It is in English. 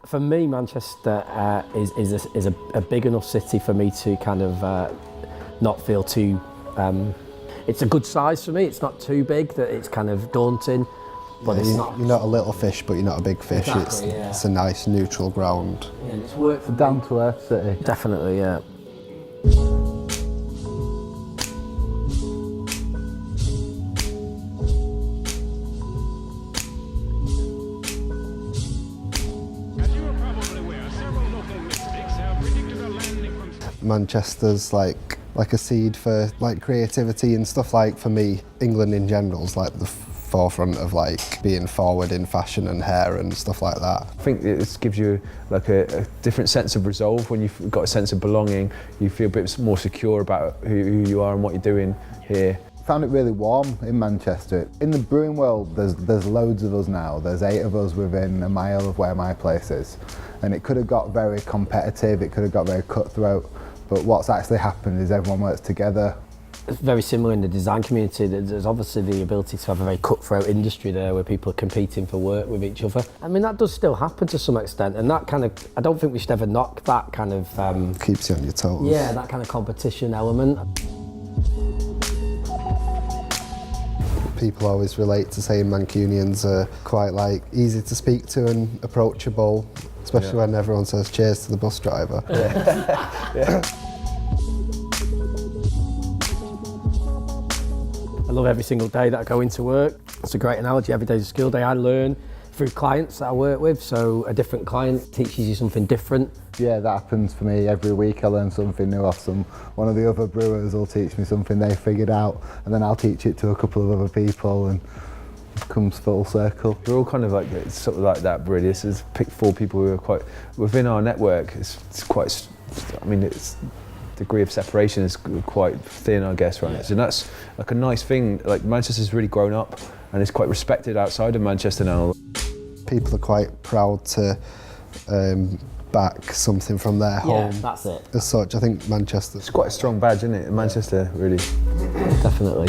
For me, Manchester is a big enough city for me to kind of not feel too... it's a good size for me. It's not too big that it's kind of daunting, but yeah, it's not... You're not a little fish, but you're not a big fish. Exactly, It's a nice neutral ground. Yeah, it's worked for Down to earth city. Definitely, yeah. Manchester's like a seed for like creativity and stuff. Like for me, England in general is like the forefront of like being forward in fashion and hair and stuff like that. I think it gives you like a different sense of resolve. When you've got a sense of belonging, you feel a bit more secure about who you are and what you're doing here. Found it really warm in Manchester. In the brewing world, there's loads of us now. There's 8 of us within a mile of where my place is. And it could have got very competitive, it could have got very cutthroat, but what's actually happened is everyone works together. It's very similar in the design community. There's obviously the ability to have a very cutthroat industry there where people are competing for work with each other. I mean, that does still happen to some extent, and that kind of, I don't think we should ever knock that kind of... Keeps you on your toes. Yeah, that kind of competition element. People always relate to saying Mancunians are quite like easy to speak to and approachable, especially when everyone says cheers to the bus driver. Yeah. I love every single day that I go into work. It's a great analogy. Every day's a skill day. I learn through clients that I work with, so a different client teaches you something different. Yeah, that happens for me every week. I learn something new off one of the other brewers will teach me something they figured out, and then I'll teach it to a couple of other people, and it comes full circle. We're all kind of like sort of like that, really. This is pick 4 people who are quite within our network. It's quite. I mean, it's degree of separation is quite thin, I guess, right? So that's like a nice thing. Like Manchester's really grown up and is quite respected outside of Manchester now. People are quite proud to back something from their home. Yeah, that's it. As such, I think Manchester. It's quite a strong badge, isn't it? Manchester, really. Definitely.